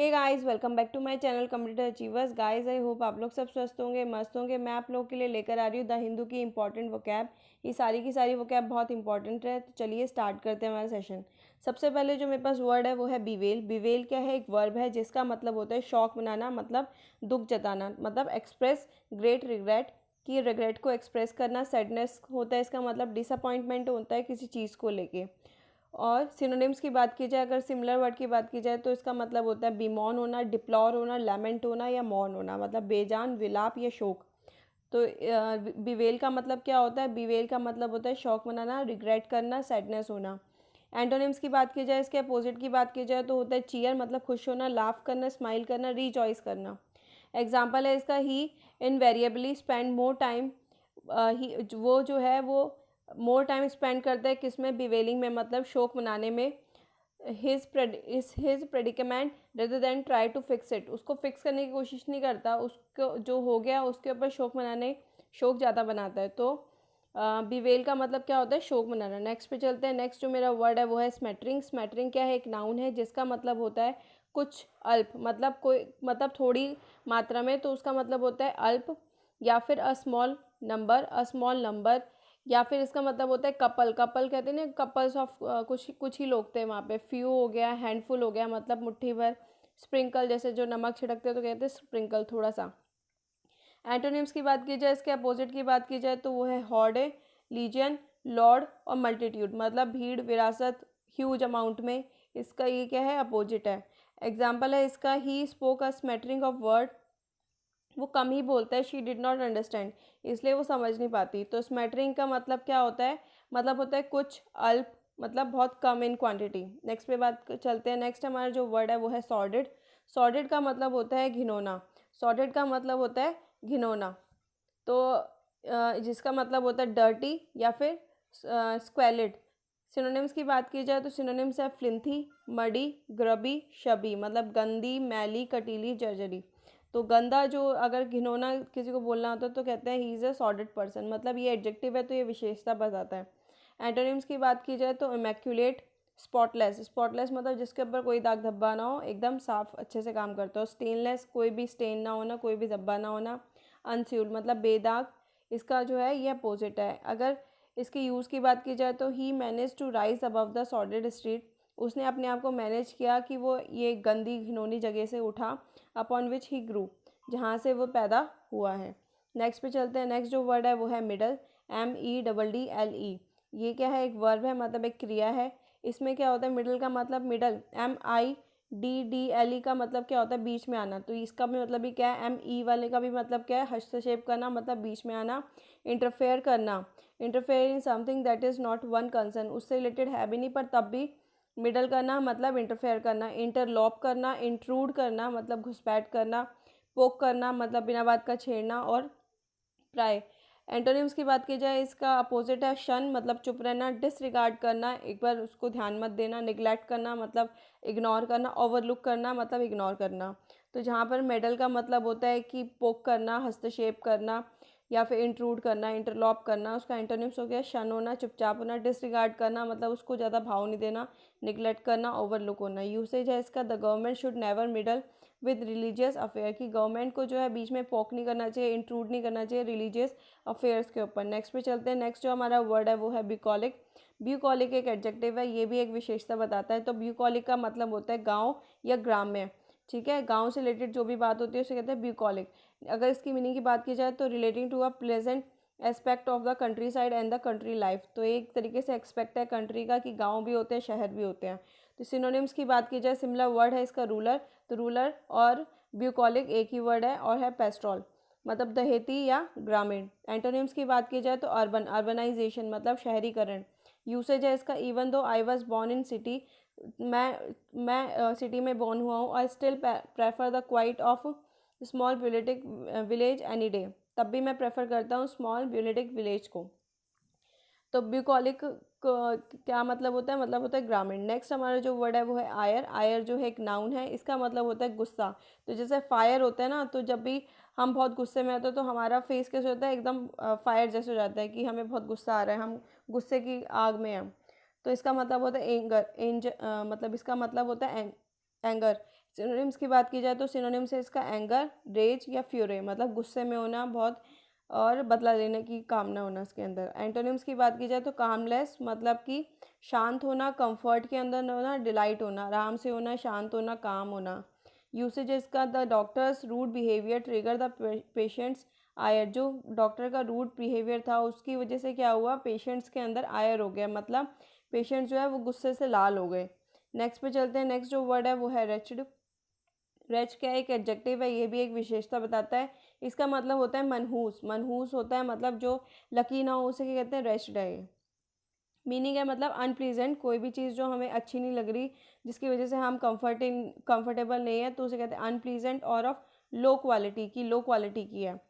Hey guys, welcome back to my channel computer achievers. Guys, I hope आप लोग सब स्वस्थ होंगे, मस्त होंगे। मैं आप लोगों के लिए लेकर आ रही हूँ द हिंदू की इंपॉर्टेंट वोकैब। ये सारी की सारी वोकैब बहुत इंपॉर्टेंट है, तो चलिए स्टार्ट करते हैं हमारा सेशन। सबसे पहले जो मेरे पास वर्ड है वो है बीवेल। बीवेल क्या है? एक वर्ब है जिसका मतलब होता है शौक मनाना, मतलब दुख जताना, मतलब एक्सप्रेस ग्रेट रिग्रेट, कि रिग्रेट को एक्सप्रेस करना। सैडनेस होता है इसका मतलब डिसअपॉइंटमेंट होता है किसी चीज़ को लेके। और सिनोनिम्स की बात की जाए, अगर सिमिलर वर्ड की बात की जाए तो इसका मतलब होता है बीमौन होना, डिप्लोर होना, लैमेंट होना या मौन होना, मतलब बेजान, विलाप या शोक। तो बीवेल का मतलब क्या होता है? बीवेल का मतलब होता है शौक मनाना, रिग्रेट करना, सैडनेस होना। एंटोनिम्स की बात की जाए, इसके अपोजिट की बात की जाए तो होता है चीयर, मतलब खुश होना, लाफ करना, स्माइल करना, रीजॉइस करना। एग्जाम्पल है इसका, ही इनवेरिएबली स्पेंड मोर टाइम। ही वो जो है वो मोर टाइम स्पेंड करता है किसमें? बिवेलिंग में, मतलब शोक मनाने में। His predicament rather than try to fix it, उसको फिक्स करने की कोशिश नहीं करता, उसको जो हो गया उसके ऊपर शोक मनाने, शोक ज़्यादा बनाता है। तो बिवेल का मतलब क्या होता है? शोक मनाना। नेक्स्ट पे चलते हैं। नेक्स्ट जो मेरा वर्ड है वो है स्मैटरिंग। स्मैटरिंग क्या है? एक नाउन है जिसका मतलब होता है कुछ अल्प, मतलब कोई, मतलब थोड़ी मात्रा में, तो उसका मतलब होता है अल्प, या फिर अ स्मॉल नंबर, या फिर इसका मतलब होता है कपल। कपल कहते हैं ना, कपल्स ऑफ कुछ कुछ ही लोग थे वहाँ पे। फ्यू हो गया, हैंडफुल हो गया, मतलब मुट्ठी भर। स्प्रिंकल, जैसे जो नमक छिड़कते हैं तो कहते हैं स्प्रिंकल, थोड़ा सा। एंटोनिम्स की बात की जाए, इसके अपोजिट की बात की जाए तो वो है हॉर्डे, लीजियन, लॉर्ड और मल्टीट्यूड, मतलब भीड़, विरासत, ह्यूज अमाउंट में। इसका ये क्या है? अपोजिट है। एग्जाम्पल है इसका, he spoke a smattering of word, वो कम ही बोलता है। शी डिड नॉट अंडरस्टैंड, इसलिए वो समझ नहीं पाती। तो स्मैटरिंग का मतलब क्या होता है? मतलब होता है कुछ अल्प, मतलब बहुत कम इन क्वांटिटी। नेक्स्ट पे बात चलते हैं। नेक्स्ट हमारा जो वर्ड है वो है सॉर्डेड। सॉर्डेड का मतलब होता है घिनौना। सॉर्डेड का मतलब होता है घिनौना। तो जिसका मतलब होता है डर्टी या फिर स्क्वेलिड। सिनोनिम्स की बात की जाए तो सिनोनिम्स है फ्लिंथी, मडी, ग्रबी, शबी, मतलब गंदी, मैली, कटीली, जर्जरी। तो गंदा, जो अगर घिनौना किसी को बोलना होता है तो कहते हैं ही इज़ अ सॉर्डेड पर्सन, मतलब ये एडजेक्टिव है तो ये विशेषता बताता है। एंटोनिम्स की बात की जाए तो इमैक्यूलेट, स्पॉटलेस। स्पॉटलेस मतलब जिसके ऊपर कोई दाग धब्बा ना हो, एकदम साफ अच्छे से काम करता हो। स्टेनलेस, कोई भी स्टेन ना होना, कोई भी धब्बा ना होना। अनस्यूल्ड मतलब बेदाग, इसका जो है ये अपोजिट है। अगर इसके यूज़ की बात की जाए तो ही manage to rise above the sordid street, उसने अपने आप को मैनेज किया कि वो ये गंदी घिनौनी जगह से उठा। अपॉन विच ही ग्रू, जहाँ से वो पैदा हुआ है। नेक्स्ट पे चलते हैं। नेक्स्ट जो वर्ड है वो है मिडल। MEDDLE। ये क्या है? एक वर्ब है, मतलब एक क्रिया है। इसमें क्या होता है? मिडल का मतलब मिडल, MIDDLE का मतलब क्या होता है? बीच में आना। तो इसका भी मतलब भी क्या है? ME वाले का भी मतलब क्या है? हस्तक्षेप करना, मतलब बीच में आना। इंटरफेयर करना, interfere in something that is not one concern, उससे रिलेटेड है भी नहीं पर तब भी मिडल करना मतलब इंटरफेयर करना। इंटरलॉप करना, इंट्रूड करना, मतलब घुसपैठ करना। पोक करना, मतलब बिना बात का छेड़ना। और प्राय। एंटोनिम्स की बात की जाए, इसका अपोजिट है शन, मतलब चुप रहना। डिसरिगार्ड करना, एक बार उसको ध्यान मत देना। निगलेक्ट करना मतलब इग्नोर करना। ओवरलुक करना मतलब इग्नोर करना। तो जहाँ पर मेडल का मतलब होता है कि पोक करना, हस्तक्षेप करना, या फिर इंट्रूड करना, इंटरलॉप करना, उसका एंटोनिम्स हो गया शन होना, चुपचाप होना। डिसरिगार्ड करना मतलब उसको ज़्यादा भाव नहीं देना। निगलेक्ट करना, ओवरलुक होना। यूसेज है इसका, the government should never middle with religious affair, की गवर्नमेंट को जो है बीच में पोक नहीं करना चाहिए, इंट्रूड नहीं करना चाहिए रिलीजियस अफेयर्स के ऊपर। नेक्स्ट पे चलते हैं। नेक्स्ट जो हमारा वर्ड है वो है ब्यूकॉलिक। ब्यूकॉलिक एक एडजेक्टिव है, ये भी एक विशेषता बताता है। तो ब्यूकॉलिक का मतलब होता है गाँव या ग्राम्य। ठीक है, गाँव से रिलेटेड जो भी बात होती है उसे कहते हैं ब्यूकॉलिक। अगर इसकी मीनिंग की बात की जाए तो relating to a pleasant aspect of the countryside and the country life. तो एक तरीके से एक्सपेक्ट है कंट्री का कि गाँव भी होते हैं, शहर भी होते हैं। तो सिनोनिम्स की बात की जाए, सिमिलर वर्ड है इसका रूलर। तो रूलर और ब्यूकॉलिक एक ही वर्ड है और है पेस्ट्रॉल, मतलब दहेती या ग्रामीण। एंटोनिम्स की बात की जाए तो अर्बन, अर्बनाइजेशन मतलब शहरीकरण। यूसेज है इसका, even though I was born in city, मैं सिटी में बॉर्न हुआ हूँ। I still prefer the quiet of small bucolic village any day, तब भी मैं प्रेफर करता हूँ स्मॉल ब्यूलिटिक विलेज को। तो ब्यूकॉलिक क्या मतलब होता है? मतलब होता है ग्रामीण। नेक्स्ट हमारा जो वर्ड है वो है आयर। आयर जो है एक नाउन है, इसका मतलब होता है गुस्सा। तो जैसे फायर होता है ना, तो जब भी हम बहुत गुस्से में होते हैं तो हमारा फेस कैसे होता है? एकदम फायर जैसे हो जाता है कि हमें बहुत गुस्सा आ रहा है, हम गुस्से की आग में हैं। तो इसका मतलब होता है एंगर, मतलब इसका मतलब होता है एंगर। सिनोनिम्स की बात की जाए तो सिनोनिम्स है इसका एंगर, रेज या फ्यूरी, मतलब गुस्से में होना बहुत, और बदला लेने की कामना होना इसके अंदर। एंटोनिम्स की बात की जाए तो कामलेस, मतलब कि शांत होना, कंफर्ट के अंदर न होना, डिलाइट होना, आराम से होना, शांत होना, काम होना। यूसेज इसका the doctor's rude behaviour trigger the patient's ire, जो डॉक्टर का रूड बिहेवियर था उसकी वजह से क्या हुआ, पेशेंट्स के अंदर आयर हो गया, मतलब पेशेंट जो है वो गुस्से से लाल हो गए। नेक्स्ट पे चलते हैं। नेक्स्ट जो वर्ड है वो है रेचड। रेच क्या एक एडजेक्टिव है, ये भी एक विशेषता बताता है। इसका मतलब होता है मनहूस। मनहूस होता है मतलब जो लकी ना हो उसे क्या कहते हैं, रेचड है ये। मीनिंग है मतलब अनप्लीजेंट, कोई भी चीज़ जो हमें अच्छी नहीं लग रही, जिसकी वजह से हम कंफर्टेबल नहीं है, तो उसे कहते हैं अनप्लीजेंट और ऑफ लो क्वालिटी की, लो क्वालिटी की है।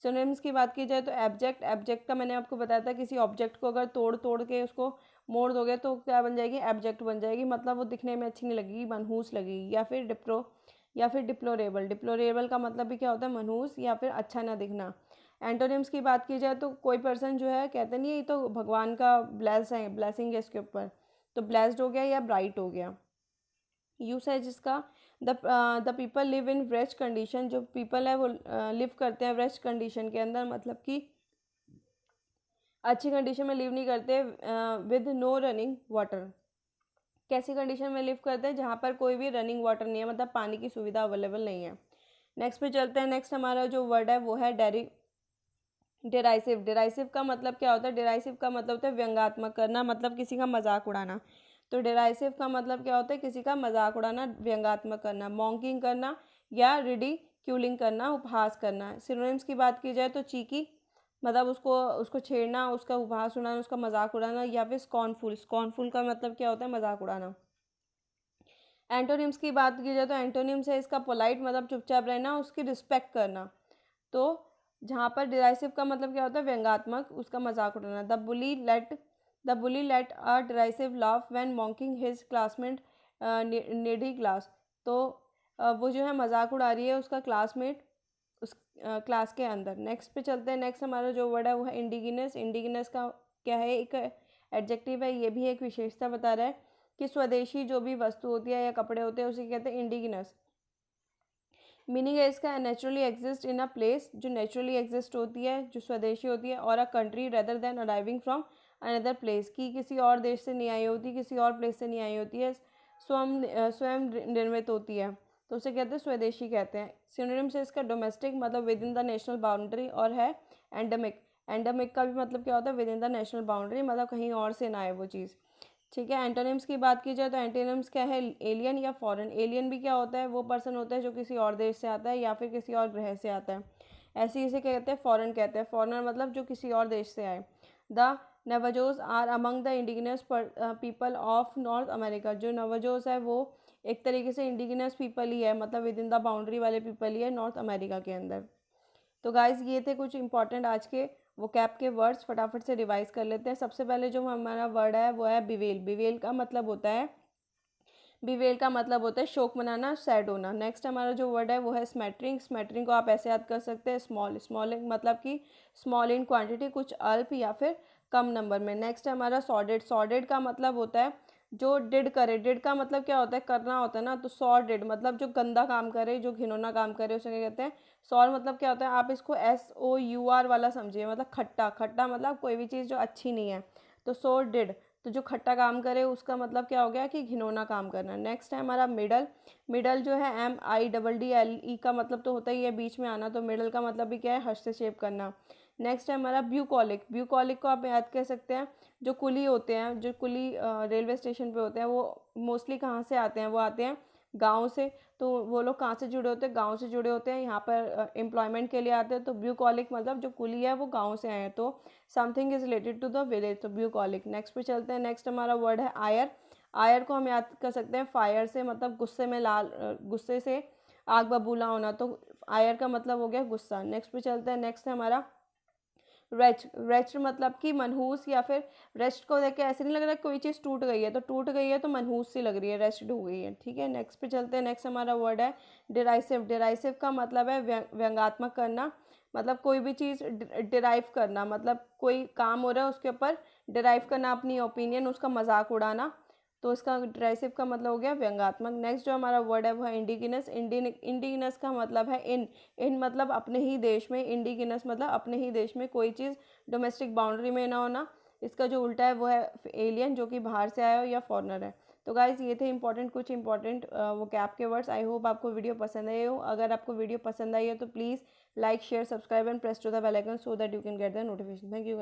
सिनोनिम्स की बात की जाए तो एब्जेक्ट। एब्जेक्ट का मैंने आपको बताया था, किसी ऑब्जेक्ट को अगर तोड़ तोड़ के उसको मोड़ दोगे तो क्या बन जाएगी, एब्जेक्ट बन जाएगी, मतलब वो दिखने में अच्छी नहीं लगेगी, मनहूस लगेगी। या फिर डिप्लोरेबल। डिप्लोरेबल का मतलब भी क्या होता है, मनहूस या फिर अच्छा ना दिखना। एंटोनिम्स की बात की जाए तो कोई पर्सन जो है कहते नहीं ये तो भगवान का ब्लेसिंग है इसके ऊपर, तो ब्लेस्ड हो गया या ब्राइट हो गया। यूज है जिसका the people live in worst condition, जो पीपल है वो लिव करते हैं व्रेस्ट कंडीशन के अंदर, मतलब कि अच्छी कंडीशन में लिव नहीं करते, विद नो रनिंग वाटर। कैसी कंडीशन में लिव करते हैं, जहाँ पर कोई भी रनिंग वाटर नहीं है, मतलब पानी की सुविधा अवेलेबल नहीं है। नेक्स्ट पे चलते हैं। नेक्स्ट हमारा जो वर्ड है वो है डेराइसिव। डेराइसिव का मतलब क्या होता है, डेराइसिव का मतलब होता है व्यंग्यात्मक करना, मतलब किसी का मजाक उड़ाना। तो डेराइसिव का मतलब क्या होता है, किसी का मजाक उड़ाना, व्यंग्यात्मक करना, मॉन्किंग करना या रिडिक्यूलिंग करना, उपहास करना। सिनोनिम्स की बात की जाए तो चीकी, मतलब उसको उसको छेड़ना, उसका उपहास उड़ाना, उसका मजाक उड़ाना, या फिर स्कॉर्नफुल। स्कॉर्नफुल का मतलब क्या होता है, मजाक उड़ाना। एंटोनिम्स की बात की जाए तो एंटोनिम्स है इसका पोलाइट, मतलब चुपचाप रहना, उसकी रिस्पेक्ट करना। तो जहाँ पर डिराइसिव का मतलब क्या होता है, व्यंग्यात्मक, उसका मजाक उड़ाना। The bully let a derisive laugh when mocking his classmate Neddy class. तो वो जो है मजाक उड़ा रही है उसका क्लासमेट उस क्लास के अंदर। नेक्स्ट पे चलते हैं। नेक्स्ट हमारा जो वर्ड है वो है इंडिजिनस। इंडिजिनस का क्या है, एक एडजेक्टिव है, ये भी एक विशेषता बता रहा है कि स्वदेशी जो भी वस्तु होती है या कपड़े होते हैं उसे कहते हैं इंडिजिनस। मीनिंग है इसका naturally exist in a place, जो नेचुरली एग्जिस्ट होती है, जो स्वदेशी होती है, और a country rather than arriving from another place, की किसी और देश से नहीं आई होती, किसी और प्लेस से नहीं आई होती है, स्वयं निर्मित होती है, तो उसे कहते हैं स्वदेशी कहते हैं। सिनोनिम से इसका डोमेस्टिक, मतलब with in the national boundary, और है एंडेमिक। एंडेमिक का भी मतलब क्या होता है, with in the national boundary, मतलब कहीं और से ना आए वो चीज़। ठीक है। एंटोनिम्स की बात की जाए तो एंटोनिम्स क्या है, एलियन या फॉरेन। एलियन भी क्या होता है, वो पर्सन होता है जो किसी और देश से आता है या फिर किसी और ग्रह से आता है, ऐसे इसे क्या कहते हैं, फॉरेन कहते हैं। फॉरेनर मतलब जो किसी और देश से आए। The Navajos are among the indigenous people of North America. जो नवाजोज है वो एक तरीके से इंडिजिनस पीपल ही है, मतलब विद इन द बाउंड्री वाले पीपल ही है नॉर्थ अमेरिका के अंदर। तो गाइज ये थे कुछ इंपॉर्टेंट आज के वो कैप के वर्ड्स, फटाफट से रिवाइज कर लेते हैं। सबसे पहले जो हमारा वर्ड है वो है बिवेल। बिवेल का मतलब होता है शोक मनाना, सैड होना। नेक्स्ट हमारा जो वर्ड है वो है स्मैटरिंग। स्मैटरिंग को आप ऐसे याद कर सकते हैं, स्मॉलिंग मतलब कि स्मॉल इन क्वांटिटी, कुछ अल्प या फिर कम नंबर में। नेक्स्ट है हमारा सॉर्डेड। सॉर्डेड का मतलब होता है जो डिड करे। डिड का मतलब क्या होता है, करना होता है ना, तो सॉर्डेड मतलब जो गंदा काम करे, जो घिनौना काम करे, उसे क्या कहते हैं, सॉर। मतलब क्या होता है, आप इसको SOUR वाला समझिए, मतलब खट्टा। खट्टा मतलब कोई भी चीज़ जो अच्छी नहीं है, तो सॉर्डेड, तो जो खट्टा काम करे उसका मतलब क्या हो गया कि घिनौना काम करना। नेक्स्ट है हमारा मिडल। मिडल जो है MIDDLE का मतलब तो होता ही है बीच में आना, तो मिडल का मतलब भी क्या है, हस्तक्षेप करना। नेक्स्ट है हमारा ब्यूकॉलिक। ब्यूकॉलिक को आप याद कर सकते हैं, जो कुली होते हैं, जो कुली रेलवे स्टेशन पे होते हैं, वो मोस्टली कहाँ से आते हैं, वो आते हैं गाँव से। तो वो लोग कहाँ से जुड़े होते हैं, गाँव से जुड़े होते हैं, यहाँ पर एम्प्लॉयमेंट के लिए आते हैं। तो ब्यूकॉलिक मतलब जो कुली है वो गाँव से आए हैं, तो something is related to the village, तो ब्यूकॉलिक। नेक्स्ट पे चलते हैं। नेक्स्ट हमारा वर्ड है आयर। आयर को हम याद कर सकते हैं फायर से, मतलब गुस्से में गुस्से से आग बबूला होना, तो आयर का मतलब हो गया गुस्सा। नेक्स्ट पे चलते हैं। नेक्स्ट है हमारा रेस्ट। रेस्ट मतलब कि मनहूस, या फिर रेस्ट को देख के ऐसे नहीं लग रहा कोई चीज़ टूट गई है, तो टूट गई है तो मनहूस सी लग रही है, रेस्ट हो गई है। ठीक है। नेक्स्ट पे चलते हैं। नेक्स्ट हमारा वर्ड है डिराइसिव। डिराइसिव का मतलब है व्यंग्यात्मक करना, मतलब कोई भी चीज़ डिराइव करना, मतलब कोई काम हो रहा है उसके ऊपर डिराइव करना अपनी ओपिनियन, उसका मजाक उड़ाना। तो इसका डिराइसिव का मतलब हो गया व्यंग्यात्मक। नेक्स्ट जो हमारा वर्ड है वो है इंडिजिनस। इंडिजिनस का मतलब है इन मतलब अपने ही देश में, इंडिजिनस मतलब अपने ही देश में, कोई चीज़ डोमेस्टिक बाउंड्री में ना होना। इसका जो उल्टा है वो है एलियन, जो कि बाहर से आया हो या फॉरनर है। तो गाइज ये थे कुछ इंपॉर्टेंट वो कैप के वर्ड्स। आई होप आपको वीडियो पसंद आए हो। अगर आपको वीडियो पसंद आई है तो please like share subscribe and press to the bell icon so that you can get the notification. Thank you.